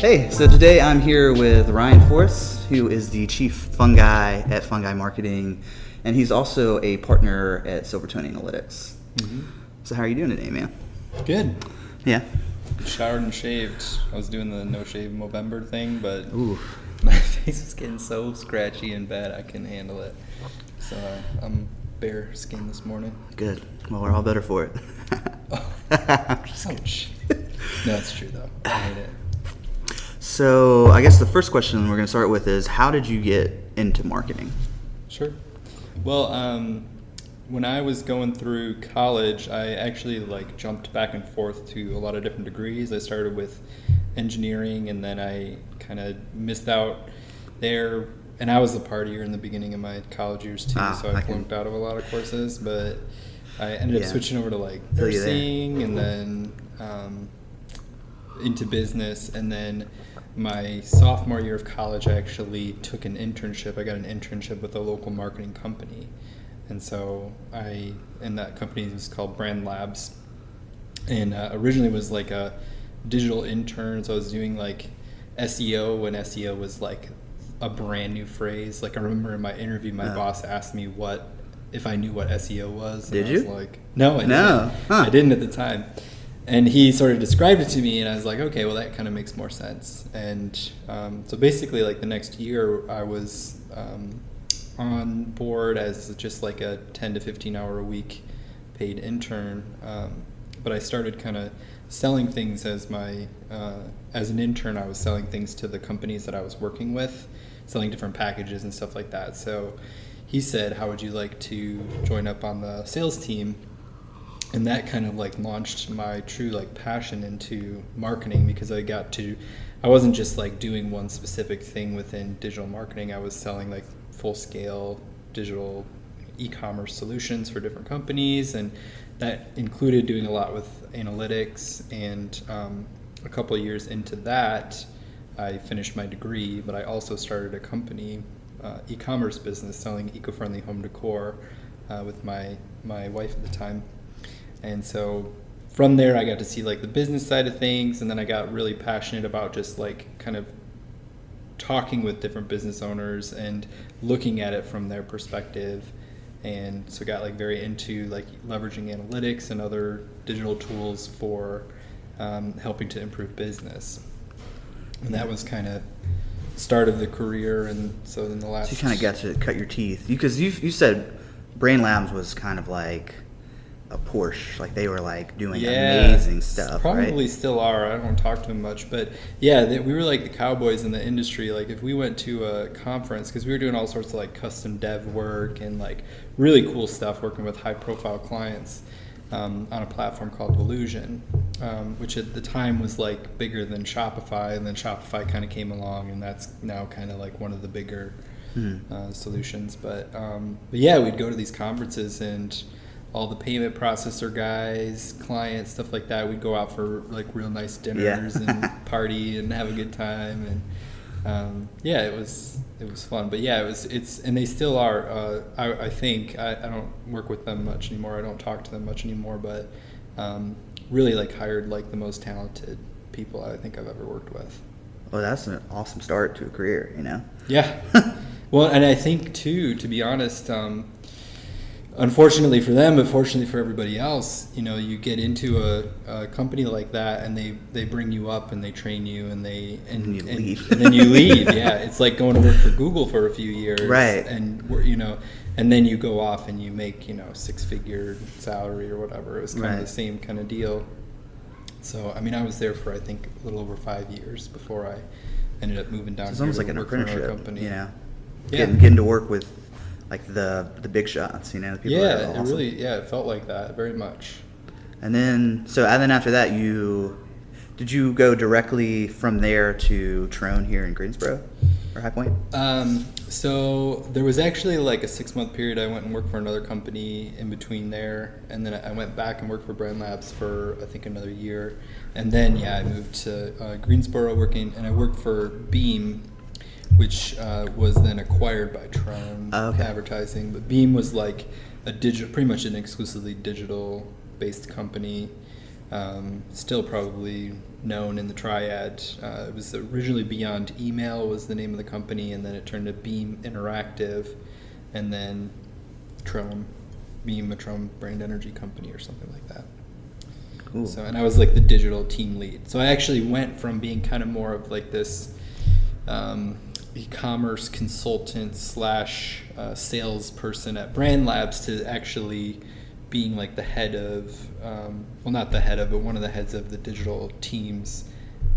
Hey, so today I'm here with Ryan Forrest, who is the Chief Fungi at Fungi Marketing, and he's also a partner at Silvertone Analytics. Mm-hmm. So how are you doing today, man? Good. Yeah? Showered and shaved. I was doing the no shave Movember thing, but Ooh. my face is getting so scratchy and bad I couldn't handle it. So I'm bare skin this morning. Good. Well, we're all better for it. Ouch. No, it's true though. I hate it. So I guess the first question we're going to start with is, how did you get into marketing? Sure. Well, when I was going through college, I actually jumped back and forth to a lot of different degrees. I started with engineering, and then I kind of missed out there. And I was the partier in the beginning of my college years too, so I flunked out of a lot of courses. But I ended up switching over to nursing, and then into business, and then my sophomore year of college, I actually took an internship. I got an internship with a local marketing company. And so and that company was called Brand Labs. And originally was like a digital intern. So I was doing SEO when SEO was a brand new phrase. I remember in my interview, my boss asked me if I knew what SEO was. And Did you? I was like, no, I didn't. No. Huh. I didn't at the time. And he sort of described it to me, and I was like, okay, well, that kind of makes more sense. And so basically, the next year, I was on board as just a 10 to 15 hour a week paid intern. But I started kind of selling things as an intern. I was selling things to the companies that I was working with, selling different packages and stuff like that. So he said, how would you like to join up on the sales team? And that kind of launched my true passion into marketing, because I wasn't just doing one specific thing within digital marketing. I was selling full scale digital e-commerce solutions for different companies, and that included doing a lot with analytics. And a couple of years into that, I finished my degree, but I also started a company, e-commerce business, selling eco-friendly home decor with my wife at the time. And so from there, I got to see the business side of things, and then I got really passionate about just kind of talking with different business owners and looking at it from their perspective. And so got very into leveraging analytics and other digital tools for helping to improve business. And that was kind of start of the career. And so in the last... So you kind of got to cut your teeth. Because you said Brand Labs was kind of a Porsche, they were doing amazing stuff. Probably right? Still are. I don't talk to them much, but yeah, we were the cowboys in the industry. If we went to a conference, because we were doing all sorts of custom dev work and really cool stuff, working with high profile clients on a platform called Illusion, which at the time was bigger than Shopify, and then Shopify kind of came along, and that's now kind of one of the bigger solutions. But yeah, we'd go to these conferences, and all the payment processor guys, clients, stuff like that, we'd go out for real nice dinners and party and have a good time. And yeah, it was fun. But yeah, and they still are. I think I don't work with them much anymore. I don't talk to them much anymore. But really hired the most talented people I think I've ever worked with. Well, that's an awesome start to a career, Yeah. Well, and I think too, to be honest, unfortunately for them, but fortunately for everybody else, you get into a company like that, and they bring you up and they train you, and you leave. And then you leave. Yeah, it's like going to work for Google for a few years, right? And and then you go off and you make 6-figure salary or whatever. It was kind of the same kind of deal. So I mean, I was there for I think a little over 5 years before I ended up moving down. So it's here almost to like an work for another apprenticeship, company. Getting to work with the big shots, the people that are awesome. It felt like that very much. And then after that, did you go directly from there to Trone here in Greensboro or High Point? So there was actually a 6-month period. I went and worked for another company in between there, and then I went back and worked for Brand Labs for I think another year, and then I moved to Greensboro and I worked for Beam, which was then acquired by Trone Advertising. But Beam was a pretty much an exclusively digital-based company. Still probably known in the triad. It was originally Beyond Email was the name of the company, and then it turned to Beam Interactive, and then Trom, Beam, a Trom brand energy company or something like that. Cool. So, and I was like the digital team lead. So I actually went from being kind of more of like this e-commerce consultant slash salesperson at Brand Labs to actually being like the head of, well, not the head of, but one of the heads of the digital teams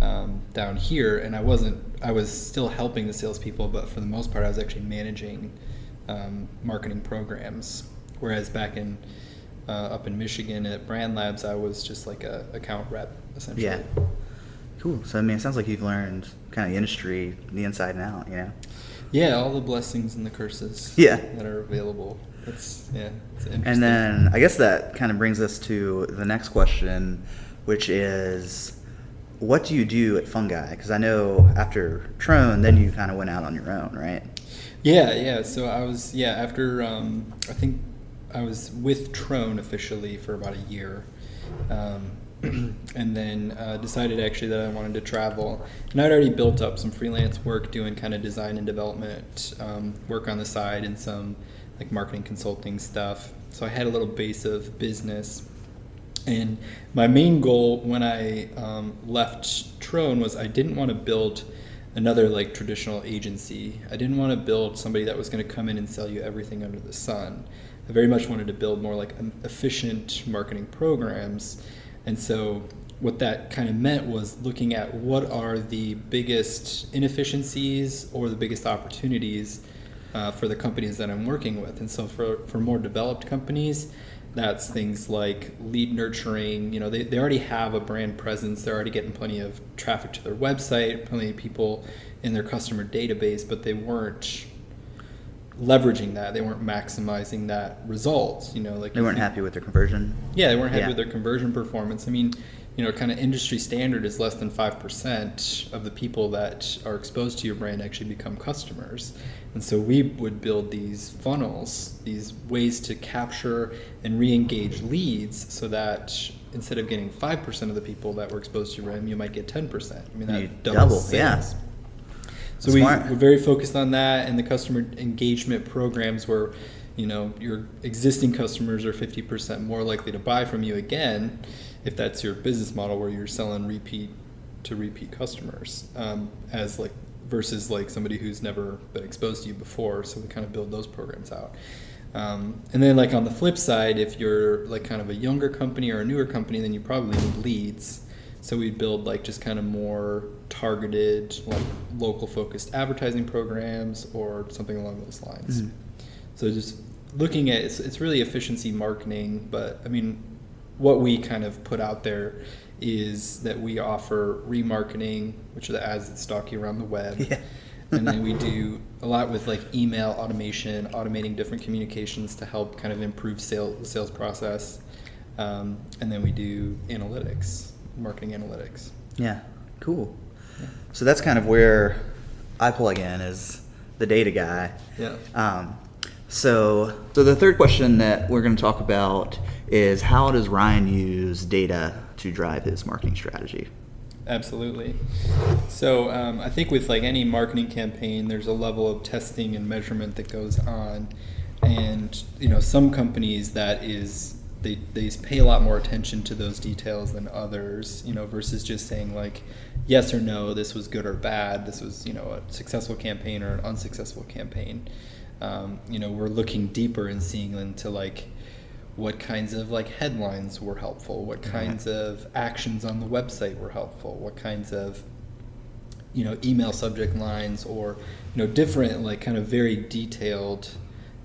down here. And I was still helping the salespeople, but for the most part, I was actually managing marketing programs. Whereas back in up in Michigan at Brand Labs, I was just like a account rep, essentially. Yeah. Cool. So, I mean, it sounds like you've learned kind of the industry, the inside and out, you know? Yeah, all the blessings and the curses that are available. It's interesting. And then I guess that kind of brings us to the next question, which is, what do you do at Fungi? Because I know after Trone, then you kind of went out on your own, right? Yeah. So I was, after, I think I was with Trone officially for about a year. And then decided actually that I wanted to travel. And I'd already built up some freelance work doing kind of design and development work on the side and some like marketing consulting stuff. So I had a little base of business. And my main goal when I left Trone was I didn't want to build another like traditional agency. I didn't want to build somebody that was going to come in and sell you everything under the sun. I very much wanted to build more like efficient marketing programs. And so what that kind of meant was looking at what are the biggest inefficiencies or the biggest opportunities for the companies that I'm working with. And so for more developed companies, that's things like lead nurturing. You know, they already have a brand presence. They're already getting plenty of traffic to their website, plenty of people in their customer database, but they weren't leveraging that. They weren't maximizing that result. You know, like they weren't happy with their conversion. Yeah, they weren't happy with their conversion performance. I mean, you know, kind of industry standard is less than 5% of the people that are exposed to your brand actually become customers. And so we would build these funnels, these ways to capture and re-engage leads so that instead of getting 5% of the people that were exposed to your brand, you might get 10%. I mean, that doubles sales. Yeah. So we're very focused on that, and the customer engagement programs where, you know, your existing customers are 50% more likely to buy from you again, if that's your business model where you're selling repeat customers, as like versus like somebody who's never been exposed to you before. So we kind of build those programs out. And then like on the flip side, if you're like kind of a younger company or a newer company, then you probably need leads. So we build like just kind of more targeted, like local focused advertising programs or something along those lines. Mm-hmm. So just looking at it's really efficiency marketing, but I mean, what we kind of put out there is that we offer remarketing, which are the ads that stalk you around the web. Yeah. And then we do a lot with like email automation, automating different communications to help kind of improve the sales process. And then we do analytics. Marketing analytics. Yeah, cool. Yeah. So that's kind of where I plug in as the data guy. Yeah. So the third question that we're going to talk about is, how does Ryan use data to drive his marketing strategy? Absolutely. So I think with like any marketing campaign, there's a level of testing and measurement that goes on, and you know, some companies that is they pay a lot more attention to those details than others, you know, versus just saying like yes or no, this was good or bad, this was, you know, a successful campaign or an unsuccessful campaign. You know, we're looking deeper and seeing into like what kinds of like headlines were helpful, what kinds of actions on the website were helpful, what kinds of, you know, email subject lines, or, you know, different like kind of very detailed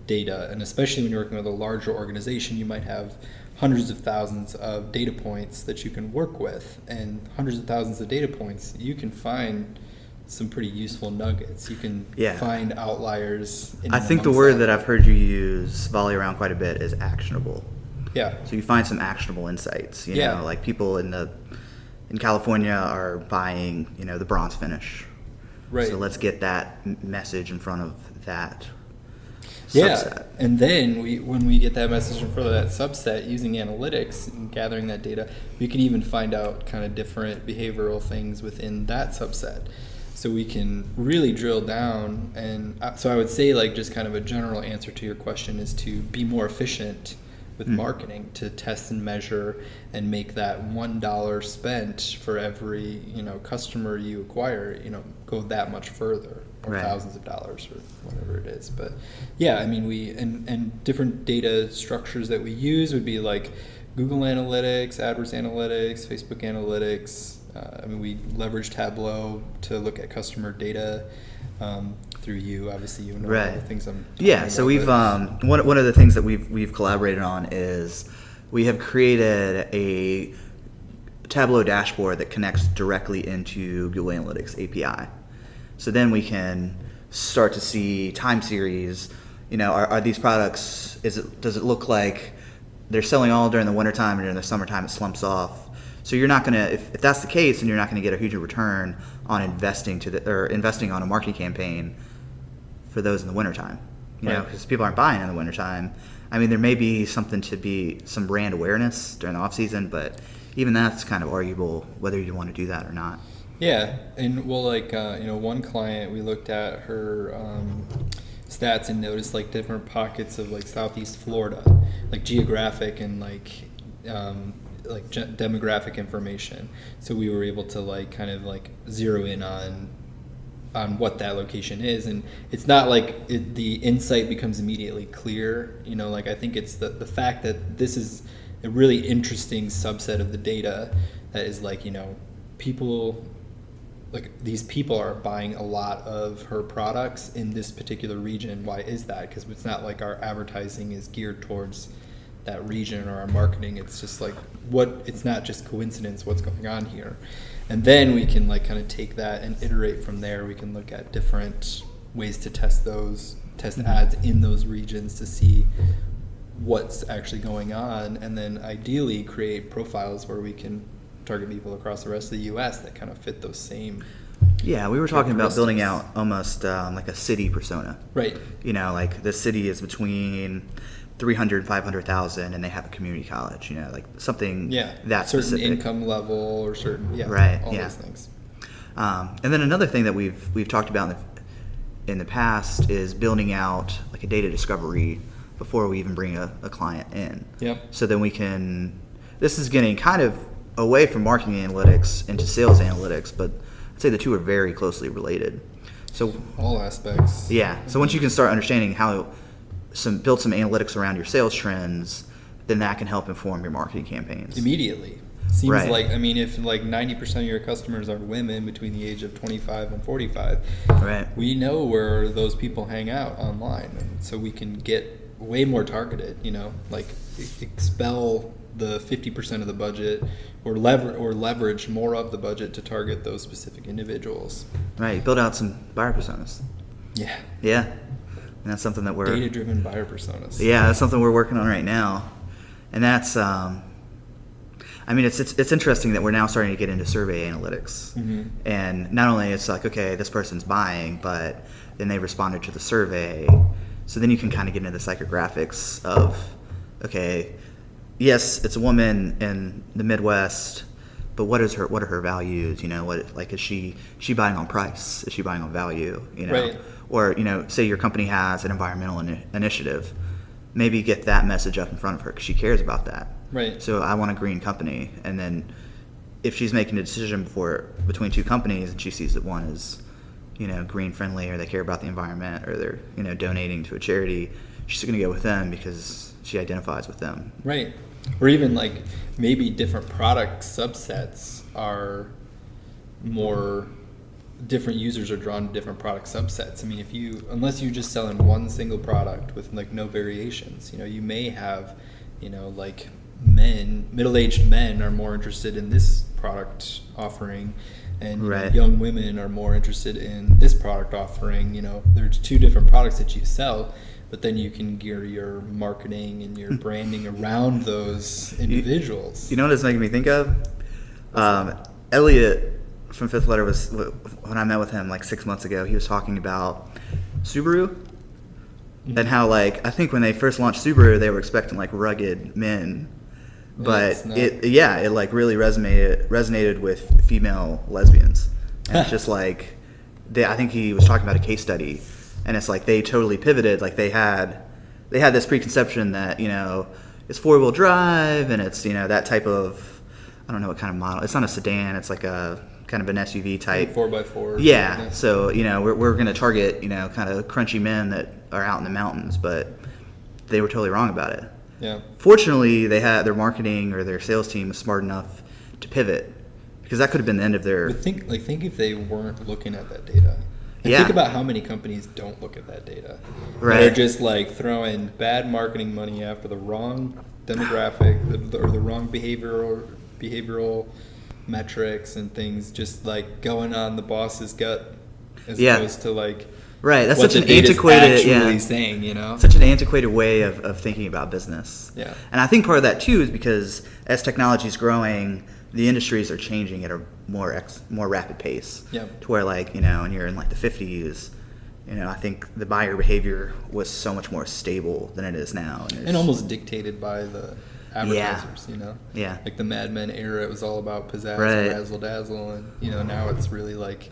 data. And especially when you're working with a larger organization, you might have hundreds of thousands of data points that you can work with, and hundreds of thousands of data points, you can find some pretty useful nuggets. You can find outliers. I think the word that I've heard you use volley around quite a bit is actionable. Yeah. So you find some actionable insights. You know, like people in California are buying, you know, the bronze finish. Right. So let's get that message in front of that. subset. And then when we get that message in front of that subset using analytics and gathering that data, we can even find out kind of different behavioral things within that subset. So we can really drill down. And so I would say, like, just kind of a general answer to your question is to be more efficient with marketing, to test and measure and make that $1 spent for every, customer you acquire, go that much further, or thousands of dollars or whatever it is. But yeah, I mean, and different data structures that we use would be like Google Analytics, AdWords Analytics, Facebook Analytics. We leverage Tableau to look at customer data through you. Obviously, all the things I'm talking about. So we've one of the things that we've collaborated on is we have created a Tableau dashboard that connects directly into Google Analytics API. So then we can start to see time series. Are these products? Does it look like they're selling all during the wintertime and during the summertime it slumps off? So you're not gonna, if that's the case, then you're not gonna get a huge return on investing on a marketing campaign for those in the wintertime. Because people aren't buying in the wintertime. I mean, there may be some brand awareness during the off season, but even that's kind of arguable whether you want to do that or not. Yeah, and one client, we looked at her stats and noticed like different pockets of like Southeast Florida, like geographic and demographic information. So we were able to zero in on what that location is, and it's not like the insight becomes immediately clear. I think it's the fact that this is a really interesting subset of the data that is people. These people are buying a lot of her products in this particular region. Why is that? Because it's not like our advertising is geared towards that region or our marketing. It's just it's not just coincidence what's going on here. And then we can kind of take that and iterate from there. We can look at different ways to test ads in those regions to see what's actually going on, and then ideally create profiles where we can target people across the rest of the U.S. that kind of fit those same. Yeah, we were talking about building out almost like a city persona. Right. The city is between 300 and 500,000, and they have a community college. Something that certain specific. income level or certain those things. And then another thing that we've talked about in the past is building out like a data discovery before we even bring a client in. Yep. So then we can. This is getting kind of away from marketing analytics into sales analytics, but I'd say the two are very closely related. So all aspects. Yeah. So once you can start understanding how build some analytics around your sales trends, then that can help inform your marketing campaigns. Immediately. Seems if 90% of your customers are women between the age of 25 and 45, we know where those people hang out online, and so we can get way more targeted, expel the 50% of the budget or leverage more of the budget to target those specific individuals. Right, build out some buyer personas. Yeah. Yeah. And that's something that we're... Data-driven buyer personas. Yeah, that's something we're working on right now. And that's... it's interesting that we're now starting to get into survey analytics. Mm-hmm. And not only it's like, okay, this person's buying, but then they responded to the survey. So then you can kind of get into the psychographics of, okay, yes, it's a woman in the Midwest, but what are her values? Is she buying on price? Is she buying on value? Right. Or, say your company has an environmental initiative, maybe get that message up in front of her because she cares about that. Right. So I want a green company. And then if she's making a decision between two companies and she sees that one is, green friendly, or they care about the environment, or they're, donating to a charity, she's going to go with them because she identifies with them. Right. Or even maybe different product subsets are more... different users are drawn to different product subsets. Unless you just selling one single product with no variations, you may have, middle-aged men are more interested in this product offering, and young women are more interested in this product offering. There's two different products that you sell, but then you can gear your marketing and your branding around those individuals. You know what it's making me think of? Elliot from Fifth Letter when I met with him 6 months ago, he was talking about Subaru. and how like I think when they first launched Subaru, they were expecting like rugged men, but it like really resonated with female lesbians, and it's just like I think he was talking about a case study, and it's like they totally pivoted. Like they had this preconception that it's 4-wheel drive and it's that type of, I don't know what kind of model. It's not a sedan. It's like a kind of an SUV type. 4x4. Yeah. So we're going to target kind of crunchy men that are out in the mountains, but they were totally wrong about it. Yeah. Fortunately, they had their marketing or their sales team was smart enough to pivot, because that could have been the end of their. But think if they weren't looking at that data. And think about how many companies don't look at that data. Right. They're just like throwing bad marketing money after the wrong demographic or the wrong behavioral metrics and things, just like going on the boss's gut as opposed to like right. That's what such the an antiquated actually saying, Such an antiquated way of thinking about business. Yeah. And I think part of that too is because as technology is growing, the industries are changing at a more rapid pace. Yeah. To where like and you're in like the 50s, I think the buyer behavior was so much more stable than it is now, and almost dictated by the advertisers. Yeah. Like the Mad Men era, it was all about pizzazz Right. and razzle dazzle, and now it's really like,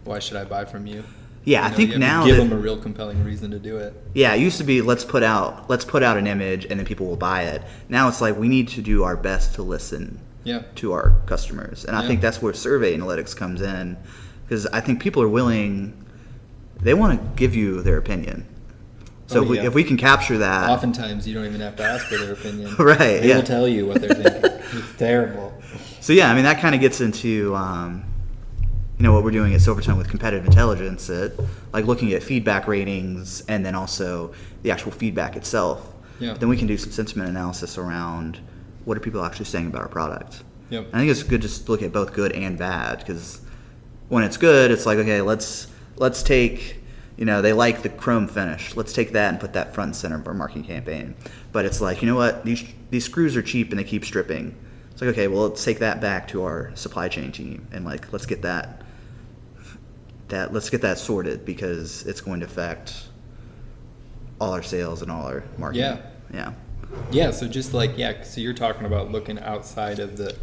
why should I buy from you? Yeah, I think you have now to give them a real compelling reason to do it. Yeah, it used to be let's put out an image and then people will buy it. Now it's like we need to do our best to listen to our customers, and I think that's where survey analytics comes in, because I think people are willing, they want to give you their opinion. So if we can capture that, oftentimes you don't even have to ask for their opinion. Right? They will tell you what they're thinking. It's terrible. So that kind of gets into what we're doing at Silvertone with competitive intelligence, like looking at feedback ratings and then also the actual feedback itself. Yeah. But then we can do some sentiment analysis around what are people actually saying about our product. Yep. I think it's good just to look at both good and bad, because when it's good, it's like, okay, let's take, they like the chrome finish. Let's take that and put that front and center of our marketing campaign. But it's like, what, these screws are cheap and they keep stripping. It's like, okay, well, let's take that back to our supply chain team and like let's get that sorted, because it's going to affect all our sales and all our marketing. Yeah, so just like, so you're talking about looking outside of the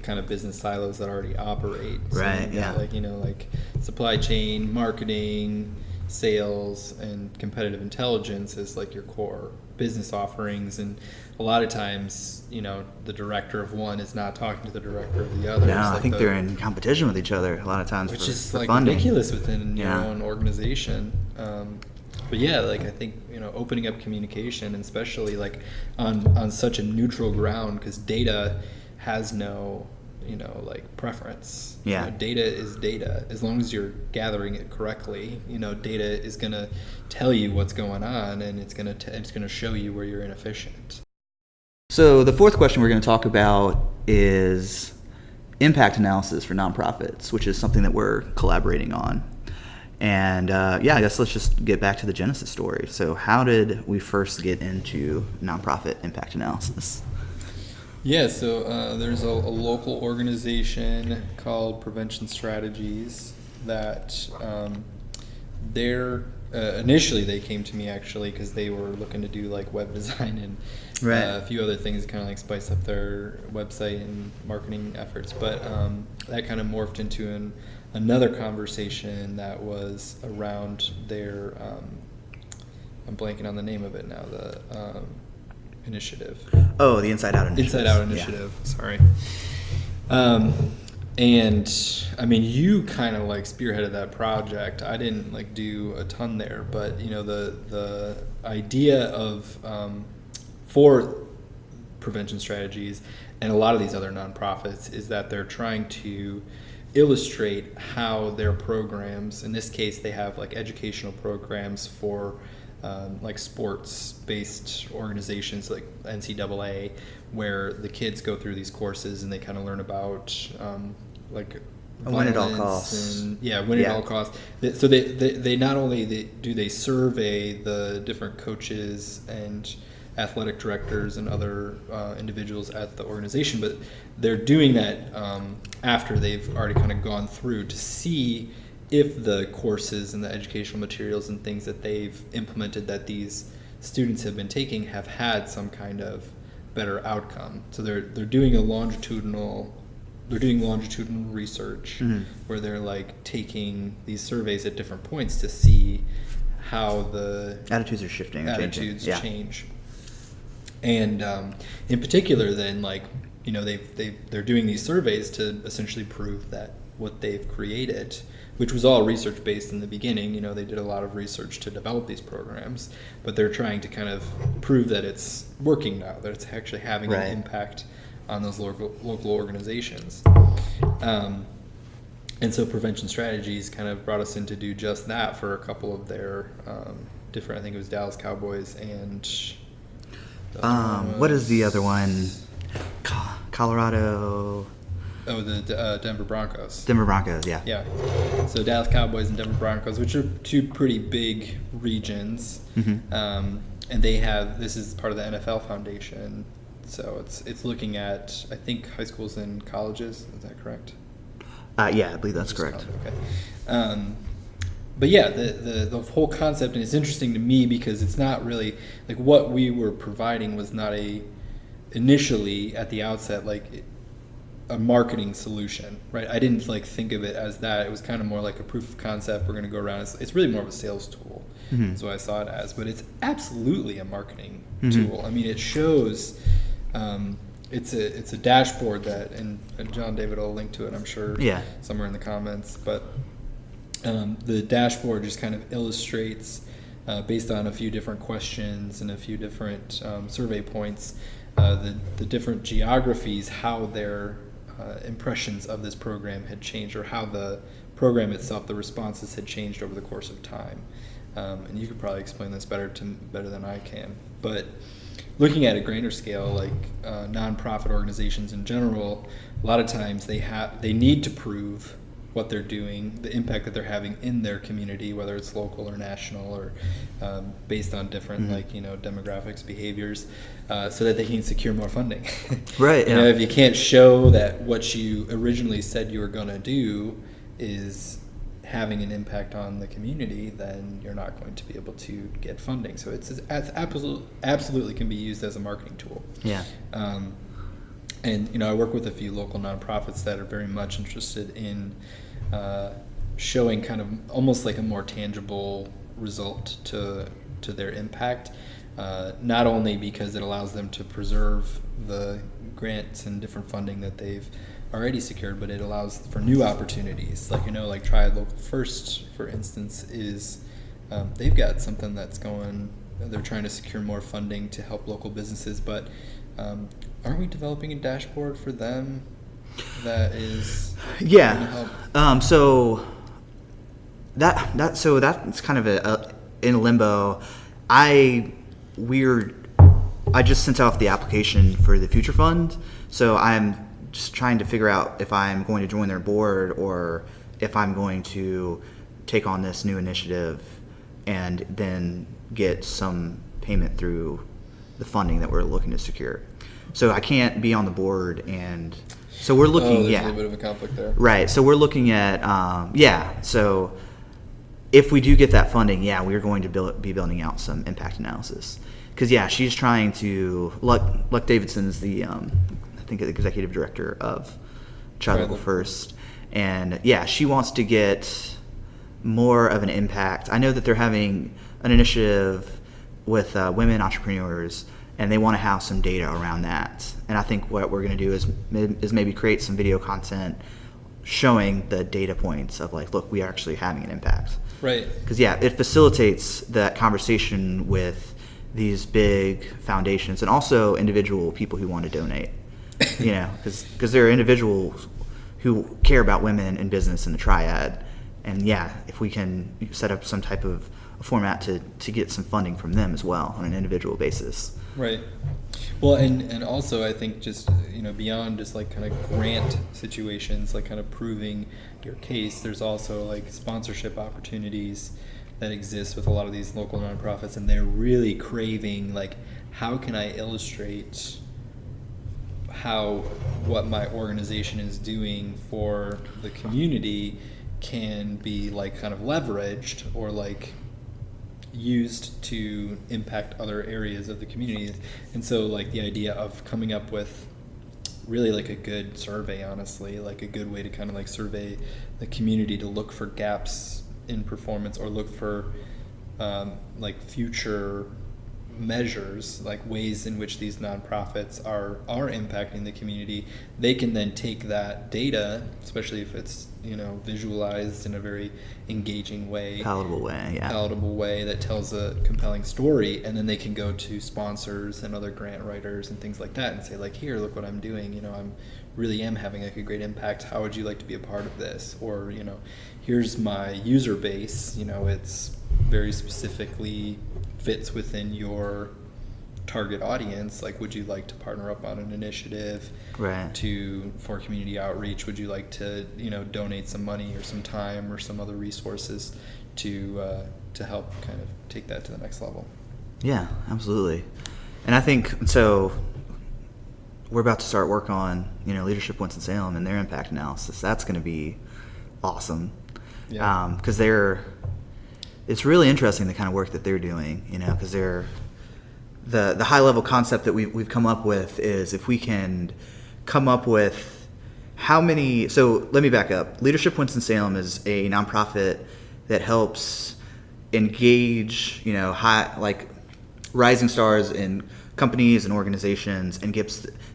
kind of business silos that already operate. So Right, yeah. Like supply chain, marketing, sales, and competitive intelligence is like your core business offerings. And a lot of times, the director of one is not talking to the director of the other. No, I think they're in competition with each other a lot of times, which for is like funding. ridiculous within your own organization. But I think opening up communication, and especially like on such a neutral ground, because data has no like preference. Yeah. Data is data. As long as you're gathering it correctly, data is gonna tell you what's going on, and it's gonna show you where you're inefficient. So the fourth question we're going to talk about is impact analysis for nonprofits, which is something that we're collaborating on. And I guess let's just get back to the genesis story. So how did we first get into nonprofit impact analysis? Yeah, so there's a local organization called Prevention Strategies that initially they came to me actually because they were looking to do like web design and a few other things, kind of like spice up their website and marketing efforts. But that kind of morphed into another conversation that was around their, I'm blanking on the name of it now, the initiative. Oh, the Inside Out Initiative. Inside Out Initiative, sorry. And I mean, you kind of like spearheaded that project. I didn't like do a ton there, but the idea of for Prevention Strategies and a lot of these other nonprofits is that they're trying to illustrate how their programs, in this case they have like educational programs for like sports-based organizations like NCAA, where the kids go through these courses and they kind of learn about like win at all costs. Win at all costs. So they not only do they survey the different coaches and athletic directors and other individuals at the organization, but they're doing that after they've already kind of gone through to see if the courses and the educational materials and things that they've implemented that these students have been taking have had some kind of better outcome. So they're doing longitudinal research where they're like taking these surveys at different points to see how the attitudes are shifting. Change. And in particular, then, like, you know, they're doing these surveys to essentially prove that what they've created, which was all research based in the beginning. You know, they did a lot of research to develop these programs, but they're trying to kind of prove that it's working now, that it's actually having an impact on those local organizations. And so prevention strategies kind of brought us in to do just that for a couple of their different, I think it was Dallas Cowboys and what is the other one? Colorado. Oh, the Denver Broncos. Denver Broncos, yeah. Yeah. So Dallas Cowboys and Denver Broncos, which are two pretty big regions, and this is part of the NFL Foundation. So it's looking at, I think, high schools and colleges. Is that correct? Yeah, I believe that's correct. Okay. But yeah, the whole concept, and it's interesting to me because it's not really like what we were providing was not initially at the outset like a marketing solution, right? I didn't like think of it as that. It was kind of more like a proof of concept. We're going to go around. It's really more of a sales tool. That's what I saw it as. But it's absolutely a marketing tool. I mean, it shows. It's a dashboard that, and John David will link to it, I'm sure, somewhere in the comments. But the dashboard just kind of illustrates, based on a few different questions and a few different survey points, the different geographies, how their impressions of this program had changed, or how the program itself, the responses had changed over the course of time. And you could probably explain this better than I can. But looking at a grander scale, like nonprofit organizations in general, a lot of times they need to prove what they're doing, the impact that they're having in their community, whether it's local or national, or based on different demographics, behaviors, so that they can secure more funding. Right. You know, if you can't show that what you originally said you were going to do is having an impact on the community, then you're not going to be able to get funding. So it's absolutely can be used as a marketing tool. Yeah. And I work with a few local nonprofits that are very much interested in showing kind of almost like a more tangible result to their impact, not only because it allows them to preserve the grants and different funding that they've already secured, but it allows for new opportunities. Like Try Local First, for instance, is they've got something that's going. They're trying to secure more funding to help local businesses, but aren't we developing a dashboard for them that is going to help? So that's kind of in limbo. I just sent off the application for the Future Fund, so I'm just trying to figure out if I'm going to join their board or if I'm going to take on this new initiative and then get some payment through the funding that we're looking to secure. So I can't be on the board, and so we're looking. There's a little bit of a conflict there. Right. So we're looking at So if we do get that funding, we're going to be building out some impact analysis, because she's trying to. Luck Davidson's the I think the executive director of Try Local First, and she wants to get more of an impact. I know that they're having an initiative with women entrepreneurs, and they want to have some data around that. And I think what we're going to do is maybe create some video content showing the data points of like, look, we are actually having an impact. Right. Because it facilitates that conversation with these big foundations and also individual people who want to donate. Because there are individuals who care about women in business in the triad, and if we can set up some type of a format to get some funding from them as well on an individual basis. Right. Well, and also I think just beyond just like kind of grant situations, like kind of proving your case, there's also like sponsorship opportunities that exist with a lot of these local nonprofits, and they're really craving like, how can I illustrate what my organization is doing for the community can be like kind of leveraged or like used to impact other areas of the community. And so like the idea of coming up with really like a good survey, honestly, like a good way to kind of like survey the community to look for gaps in performance or look for like future measures, like ways in which these nonprofits are impacting the community. They can then take that data, especially if it's, you know, visualized in a very engaging way, Palatable way that tells a compelling story, and then they can go to sponsors and other grant writers and things like that and say like, here, look what I'm doing, you know, I'm really am having like a great impact. How would you like to be a part of this? Or, you know, here's my user base, you know, it's very specifically fits within your target audience. Like, would you like to partner up on an initiative for community outreach? Would you like to, you know, donate some money or some time or some other resources to help kind of take that to the next level? Yeah, absolutely. And I think so. We're about to start work on, you know, Leadership Winston-Salem and their impact analysis. That's going to be awesome. Yeah. Because it's really interesting the kind of work that they're doing, you know, because the high level concept that we've come up with is if we can come up with how many. So let me back up. Leadership Winston-Salem is a nonprofit that helps engage, you know, rising stars in companies and organizations, and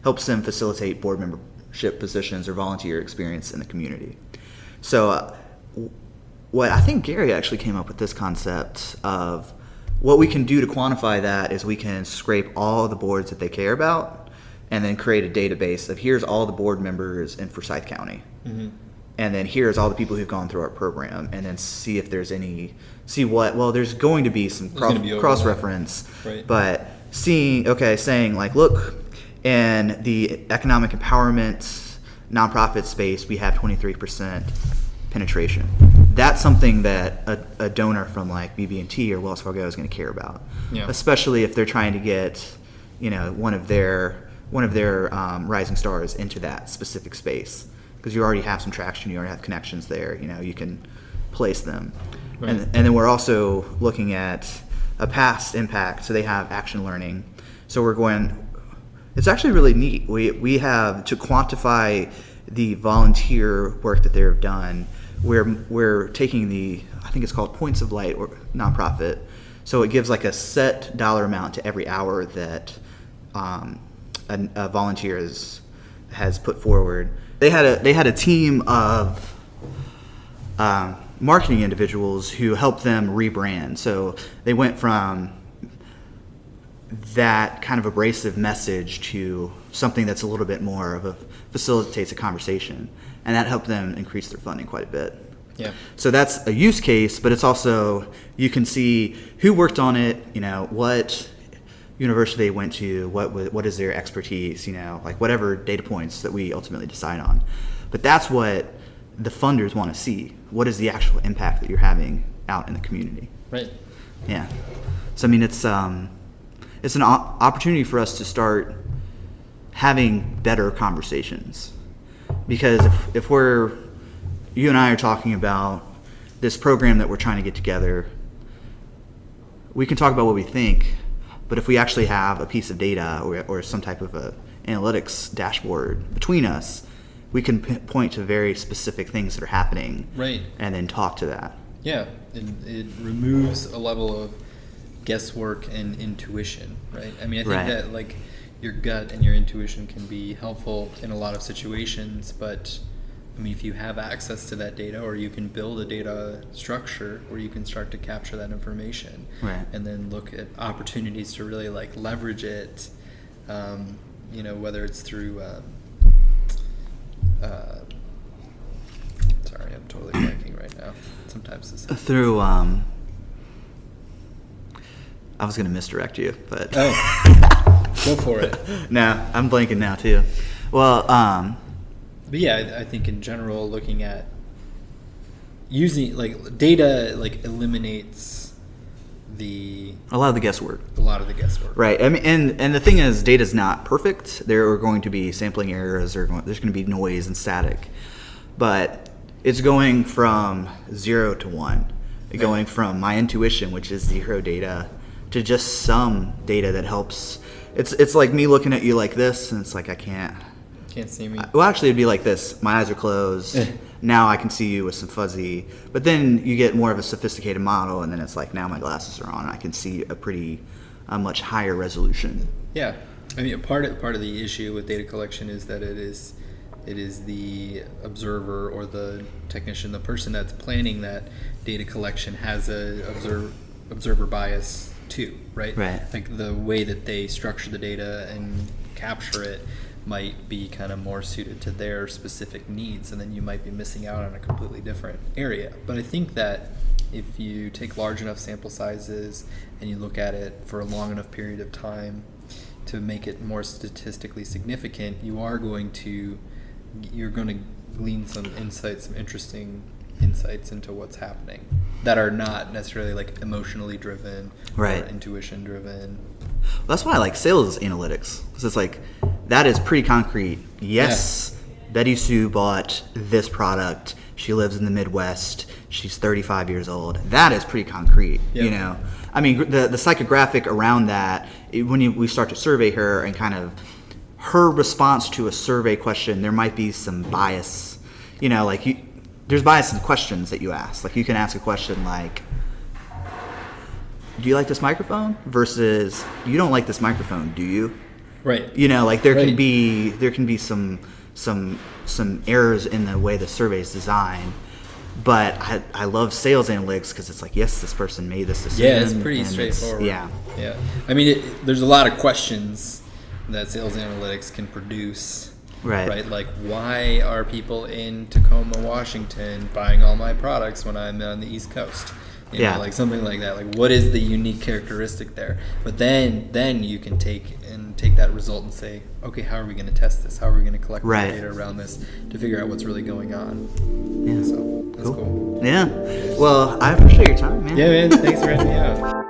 helps them facilitate board membership positions or volunteer experience in the community. So what I think Gary actually came up with this concept of what we can do to quantify that is we can scrape all the boards that they care about and then create a database of here's all the board members in Forsyth County. Mm-hmm. And then here's all the people who've gone through our program, and then see if there's there's going to be some cross-reference, right. But saying like, look, in the economic empowerment nonprofit space, we have 23% penetration. That's something that a donor from like BB&T or Wells Fargo is going to care about, especially if they're trying to get, you know, one of their rising stars into that specific space, because you already have some traction, you already have connections there, you know, you can place them. Right. And then we're also looking at a past impact, so they have action learning. So it's actually really neat. We have to quantify the volunteer work that they've done. We're taking I think it's called Points of Light or nonprofit. So it gives like a set dollar amount to every hour that a volunteer has put forward. They had a team of marketing individuals who helped them rebrand. So they went from that kind of abrasive message to something that's a little bit more facilitates a conversation, and that helped them increase their funding quite a bit. Yeah. So that's a use case, but it's also, you can see who worked on it, you know, what university they went to, what is their expertise, you know, like whatever data points that we ultimately decide on. But that's what the funders want to see. What is the actual impact that you're having out in the community? Right. Yeah. So I mean, it's an opportunity for us to start having better conversations, because if you and I are talking about this program that we're trying to get together, we can talk about what we think, but if we actually have a piece of data or some type of a analytics dashboard between us, we can point to very specific things that are happening, right, and then talk to that. Yeah, it removes a level of guesswork and intuition, right? I mean, I think that like your gut and your intuition can be helpful in a lot of situations, but I mean, if you have access to that data, or you can build a data structure where you can start to capture that information, right, and then look at opportunities to really like leverage it, you know, whether it's through sorry, I'm totally blanking right now. Sometimes this through I was going to misdirect you, but go for it. No, I'm blanking now too. Well, but yeah, I think in general, looking at using like data, like eliminates a lot of the guesswork. Right. I mean, and the thing is, data is not perfect. There are going to be sampling errors. There's going to be noise and static. But it's going from 0 to 1, going from my intuition, which is 0 data, to just some data that helps. It's like me looking at you like this, and it's like I can't see me. Well, actually, it'd be like this. My eyes are closed. Now I can see you with some fuzzy. But then you get more of a sophisticated model, and then it's like now my glasses are on, and I can see a much higher resolution. Yeah, I mean, part of the issue with data collection is that it is the observer or the technician, the person that's planning that data collection has a observer bias too, right? Right. Like the way that they structure the data and capture it might be kind of more suited to their specific needs, and then you might be missing out on a completely different area. But I think that if you take large enough sample sizes and you look at it for a long enough period of time to make it more statistically significant, you're going to glean some insights, some interesting insights into what's happening that are not necessarily like emotionally driven Right. or intuition driven. That's why I like sales analytics, because it's like that is pretty concrete. Yes, Betty Sue bought this product. She lives in the Midwest. She's 35 years old. That is pretty concrete. Yep. You know, I mean, the psychographic around that, we start to survey her and kind of her response to a survey question, there might be some bias. You know, like there's bias in questions that you ask. Like you can ask a question like, do you like this microphone? Versus, you don't like this microphone, do you? Right. You know, like there Right. can be some errors in the way the survey is designed. But I love sales analytics because it's like, yes, this person made this decision. Yeah, it's pretty and straightforward. Yeah. I mean, there's a lot of questions that sales analytics can produce. Right. Like, why are people in Tacoma, Washington buying all my products when I'm on the East Coast? You know, like something like that. Like, what is the unique characteristic there? But then you can take that result and say, okay, how are we going to test this? How are we going to collect Right. data around this to figure out what's really going on? Yeah. So that's cool. Yeah. Well, I appreciate your time, man. Yeah, man. Thanks for having me out.